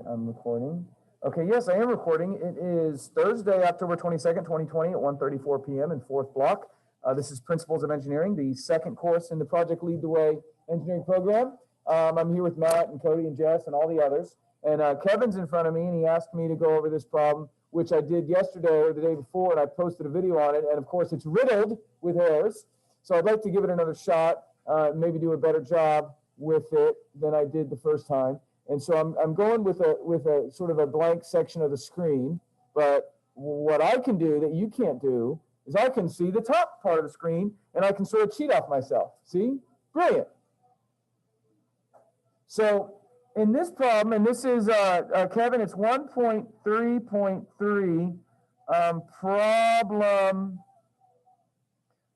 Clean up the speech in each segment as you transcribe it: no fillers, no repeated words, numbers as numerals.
I'm recording. Okay, yes, I am recording. It is Thursday, October 22nd, 2020 at 1:34 p.m. in fourth block. This is Principles of Engineering, the second course in the Project Lead the Way engineering program. I'm here with Matt and Cody and Jess and all the others. And Kevin's in front of me, and he asked me to go over this problem, which I did yesterday or the day before, and I posted a video on it. And of course, it's riddled with errors. So I'd like to give it another shot, maybe do a better job with it than I did the first time. And so I'm going with a sort of a blank section of the screen. But what I can do that you can't do is I can see the top part of the screen, and I can sort of cheat off myself. See? Brilliant. So in this problem, and this is, Kevin, it's 1.3.3, problem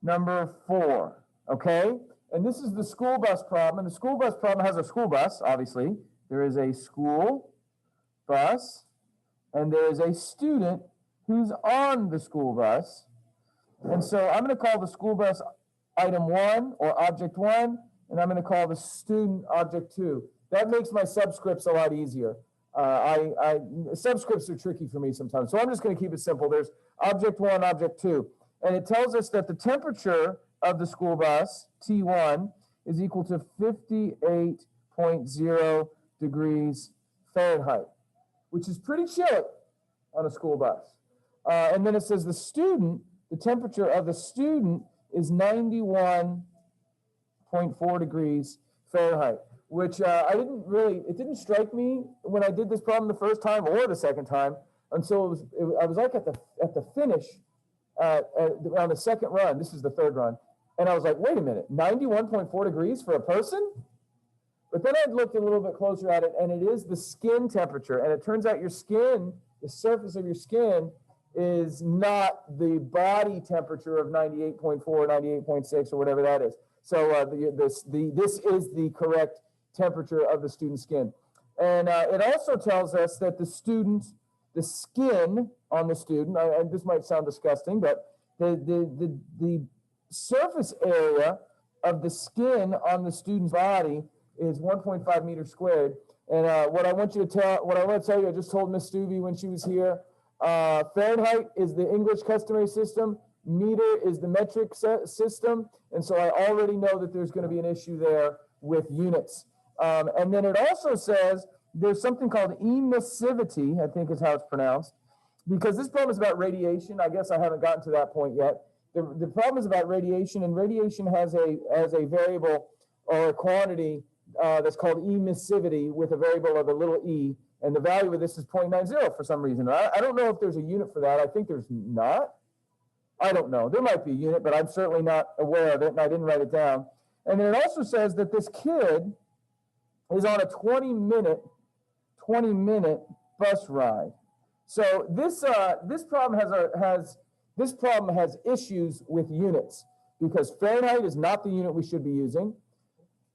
number 4, okay? And this is the school bus problem. And the school bus problem has a school bus, obviously. There is a school bus, and there is a student who's on the school bus. And so I'm going to call the school bus item 1 or object 1, and I'm going to call the student object 2. That makes my subscripts a lot easier. Subscripts are tricky for me sometimes, so I'm just going to keep it simple. There's object 1, object 2, and it tells us that the temperature of the school bus, T1, is equal to 58.0 degrees Fahrenheit, which is pretty chilly on a school bus. And then it says the temperature of the student is 91.4 degrees Fahrenheit, which it didn't strike me when I did this problem the first time or the second time until I was like at the finish on the second run. This is the third run. And I was like, wait a minute, 91.4 degrees for a person? But then I looked a little bit closer at it, and it is the skin temperature. And it turns out your skin, the surface of your skin, is not the body temperature of 98.4, 98.6, or whatever that is. So this is the correct temperature of the student's skin. And it also tells us that the skin on the student, and this might sound disgusting, but the surface area of the skin on the student's body is 1.5 meters squared. And what I want to tell you, I just told Miss Stuvie when she was here, Fahrenheit is the English customary system, meter is the metric system, and so I already know that there's going to be an issue there with units. And then it also says there's something called emissivity, I think is how it's pronounced, because this problem is about radiation. I guess I haven't gotten to that point yet. The problem is about radiation, and radiation has a variable or a quantity that's called emissivity with a variable of a little e, and the value of this is 0.90 for some reason. I don't know if there's a unit for that. I think there's not. I don't know. There might be a unit, but I'm certainly not aware of it, and I didn't write it down. And then it also says that this kid is on a 20-minute bus ride. So this problem has issues with units because Fahrenheit is not the unit we should be using.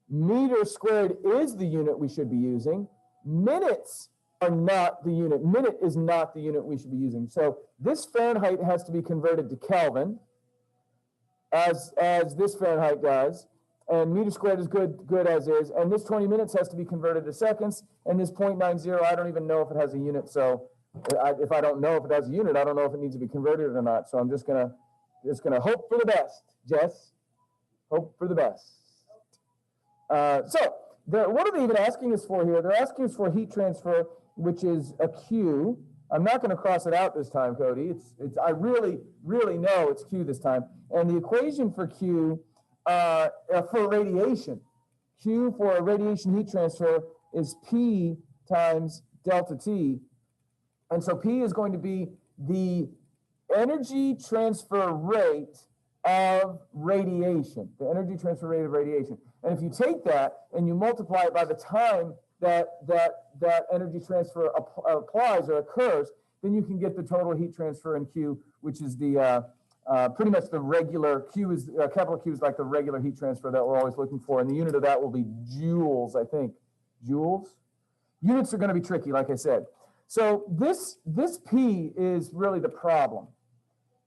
Meter squared is the unit we should be using. Minutes are not the unit. Minute is not the unit we should be using. So this Fahrenheit has to be converted to Kelvin, as this Fahrenheit does. And meter squared is good as is. And this 20 minutes has to be converted to seconds. And this 0.90, I don't even know if it has a unit. So if I don't know if it has a unit, I don't know if it needs to be converted or not. So I'm just gonna hope for the best, Jess. Hope for the best. What are they even asking us for here? They're asking us for heat transfer, which is a Q. I'm not going to cross it out this time, Cody. I really know it's Q this time. And the equation for Q for radiation, Q for a radiation heat transfer is P times delta T. And so P is going to be the energy transfer rate of radiation, the energy transfer rate of radiation. And if you take that and you multiply it by the time that energy transfer applies or occurs, then you can get the total heat transfer in Q, which is the pretty much the regular Q is capital Q is like the regular heat transfer that we're always looking for, and the unit of that will be joules, I think. Joules. Units are going to be tricky, like I said. So this P is really the problem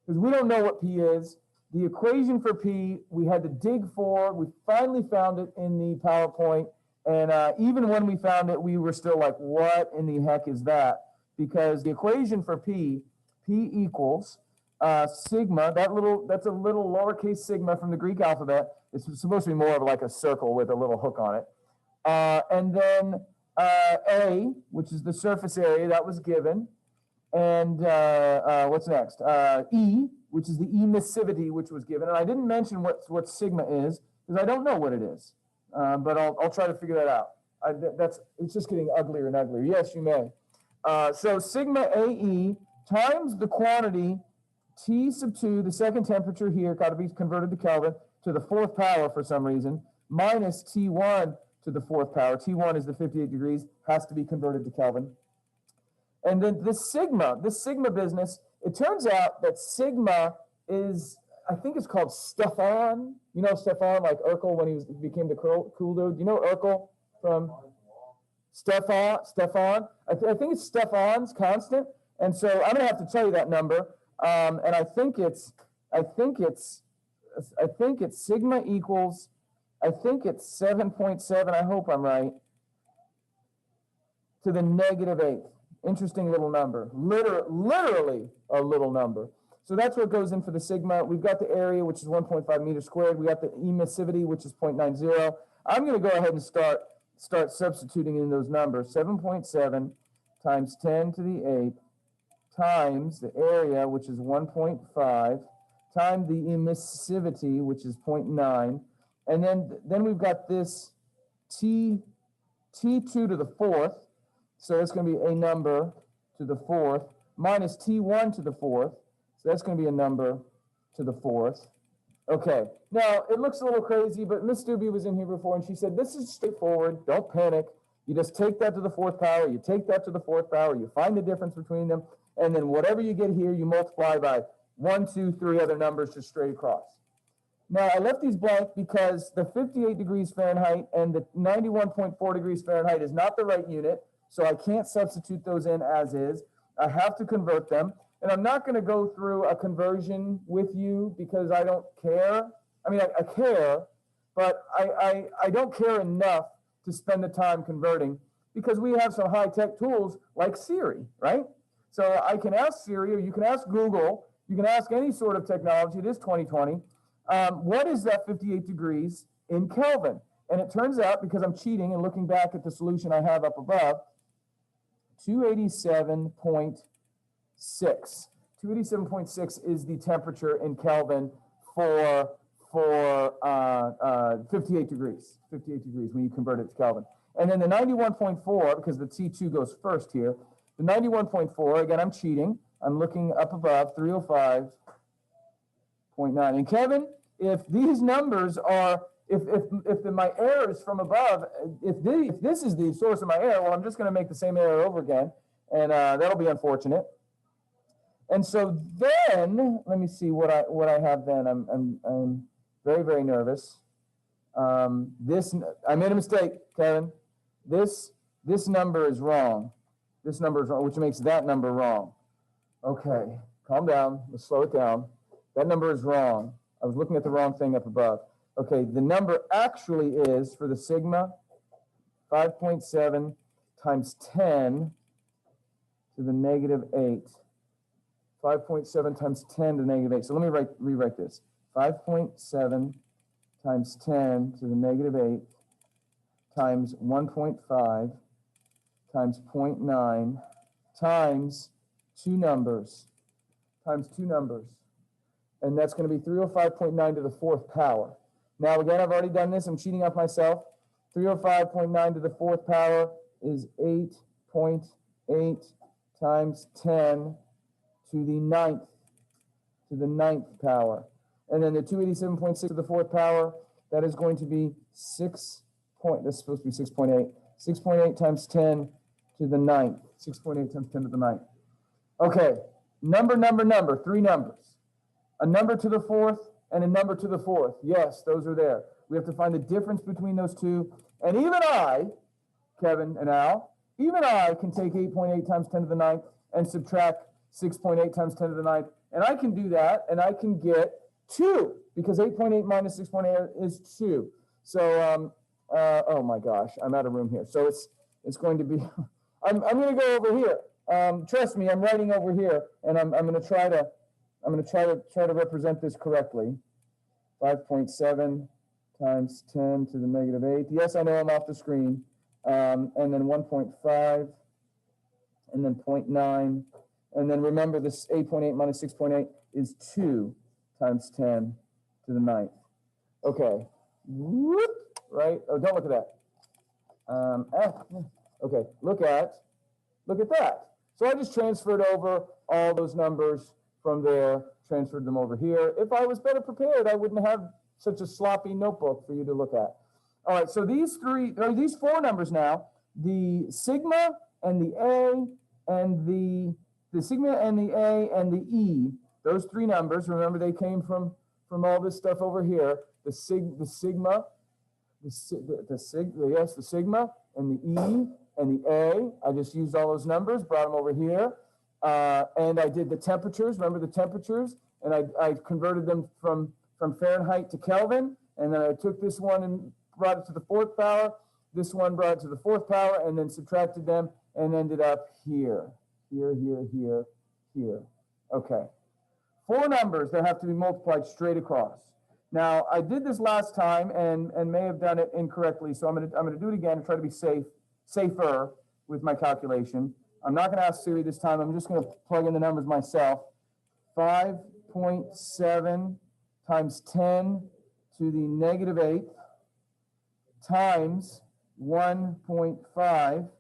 because we don't know what P is. The equation for P we had to dig for. We finally found it in the PowerPoint, And even when we found it, we were still like, what in the heck is that? Because the equation for P equals sigma, that's a little lowercase sigma from the Greek alphabet. It's supposed to be more of like a circle with a little hook on it. And then A, which is the surface area, that was given. And what's next? E, which is the emissivity, which was given. And I didn't mention what sigma is, because I don't know what it is. But I'll try to figure that out. It's just getting uglier and uglier. Yes, you may. So sigma AE times the quantity T sub 2, the second temperature here, got to be converted to Kelvin, to the fourth power for some reason, minus T1 to the fourth power. T1 is the 58 degrees, has to be converted to Kelvin. And then this sigma business, it turns out that sigma is, I think it's called Stefan. You know Stefan, like Urkel when he became the cool dude? You know Urkel from Stefan? I think it's Stefan's constant. And so I'm going to have to tell you that number. And I think it's sigma equals, I think it's 7.7, I hope I'm right, to the -8th. Interesting little number, literally a little number. So that's what goes in for the sigma. We've got the area, which is 1.5 meters squared. We got the emissivity, which is 0.90. I'm going to go ahead and start substituting in those numbers. 7.7 times 10 to the 8th times the area, which is 1.5, times the emissivity, which is 0.9. And then we've got this T2 to the 4th. So it's going to be a number to the 4th, minus T1 to the 4th. So that's going to be a number to the 4th. Okay, now it looks a little crazy, but Miss Doobie was in here before, and she said, this is straightforward. Don't panic. You just take that to the 4th power. You take that to the 4th power. You find the difference between them. And then whatever you get here, you multiply by 1, 2, 3 other numbers just straight across. Now, I left these blank because the 58 degrees Fahrenheit and the 91.4 degrees Fahrenheit is not the right unit. So I can't substitute those in as is. I have to convert them. And I'm not going to go through a conversion with you because I don't care. I mean, I care, but I don't care enough to spend the time converting because we have some high-tech tools like Siri, right? So I can ask Siri, or you can ask Google, you can ask any sort of technology. It is 2020. What is that 58 degrees in Kelvin? And it turns out, because I'm cheating and looking back at the solution I have up above, 287.6. 287.6 is the temperature in Kelvin for 58 degrees. 58 degrees when you convert it to Kelvin. And then the 91.4, because the T2 goes first here, the 91.4, again, I'm cheating. I'm looking up above, 305.9. And Kevin, if these numbers are, my error is from above, if this is the source of my error, well, I'm just going to make the same error over again, and that'll be unfortunate. And so then, let me see what I have then. I'm very, very nervous. I made a mistake, Kevin. This number is wrong. This number is wrong, which makes that number wrong. Okay, calm down. Let's slow it down. That number is wrong. I was looking at the wrong thing up above. Okay, the number actually is, for the sigma, 5.7 times 10 to the -8. 5.7 times 10 to the -8. So let me rewrite this. 5.7 times 10 to the -8 times 1.5 times 0.9 times two numbers. And that's going to be 305.9 to the 4th power. Now, again, I've already done this. I'm cheating off myself. 305.9 to the 4th power is 8.8 times 10 to the 9th power. And then the 287.6 to the 4th power, that is going to be that's supposed to be 6.8. 6.8 times 10 to the 9th. 6.8 times 10 to the 9th. Okay, number, 3 numbers. A number to the 4th and a number to the 4th. Yes, those are there. We have to find the difference between those two. And even I, Kevin and Al, even I can take 8.8 times 10 to the 9th and subtract 6.8 times 10 to the 9th. And I can do that, and I can get 2, because 8.8 minus 6.8 is 2. So Oh my gosh, I'm out of room here. So it's going to be, I'm going to go over here. Trust me, I'm writing over here, and I'm going to try to represent this correctly. 5.7 times 10 to the negative 8. Yes, I know I'm off the screen. And then 1.5, and then 0.9, and then remember this 8.8 minus 6.8 is 2 times 10 to the 9th. Okay. Whoop, right? Oh, don't look at that. Okay, look at that. So I just transferred over all those numbers from there, transferred them over here. If I was better prepared, I wouldn't have such a sloppy notebook for you to look at. All right, so these four numbers now, the sigma and the A and the sigma and the A and the E, those three numbers, remember they came from all this stuff over here, the sigma and the E and the A. I just used all those numbers, brought them over here. And I did the temperatures, remember the temperatures, and I converted them from Fahrenheit to Kelvin, and then I took this one and brought it to the fourth power, this one brought it to the fourth power, and then subtracted them and ended up here. Okay. Four numbers that have to be multiplied straight across. Now, I did this last time and may have done it incorrectly, so I'm gonna do it again and try to be safer with my calculation. I'm not gonna ask Siri this time, I'm just gonna plug in the numbers myself. 5.7 times 10 to the negative 8th times 1.5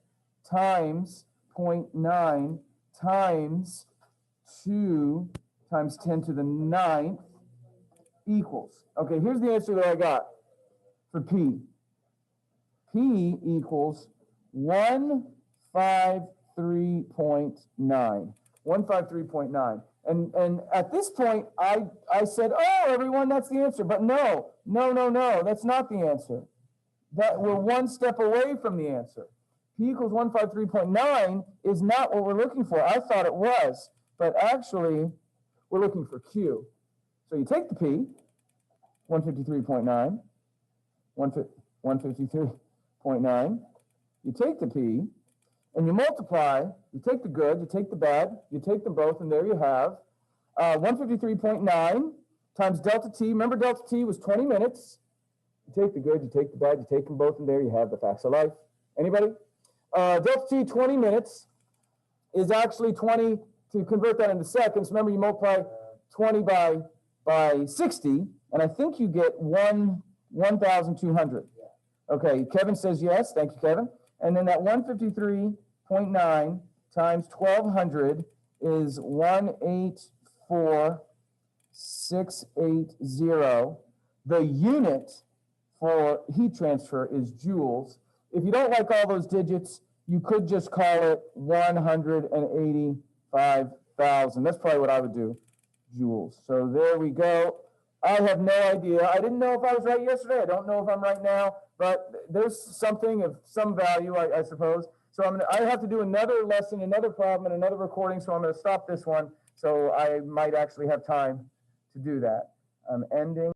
times 0.9 times 2 times 10 to the 9th equals. Okay, here's the answer that I got for P. P equals 153.9. 153.9. And at this point, I said, oh, everyone, that's the answer. But no, that's not the answer. That we're one step away from the answer. P equals 153.9 is not what we're looking for. I thought it was, but actually, we're looking for Q. So you take the P, 153.9, 153.9, you take the P, and you multiply, you take the good, you take the bad, you take them both, and there you have 153.9 times delta T. Remember delta T was 20 minutes. You take the good, you take the bad, you take them both, and there you have the facts of life. Anybody? Delta T, 20 minutes, is actually 20, to convert that into seconds, remember you multiply 20 by 60, and I think you get 1,200. Okay, Kevin says yes, thank you, Kevin. And then that 153.9 times 1,200 is 184,680. The unit for heat transfer is joules. If you don't like all those digits, you could just call it 185,000. That's probably what I would do, joules. So there we go. I have no idea. I didn't know if I was right yesterday. I don't know if I'm right now, but there's something of some value, I suppose. So I have to do another lesson, another problem, and another recording, so I'm going to stop this one. So I might actually have time to do that. I'm ending.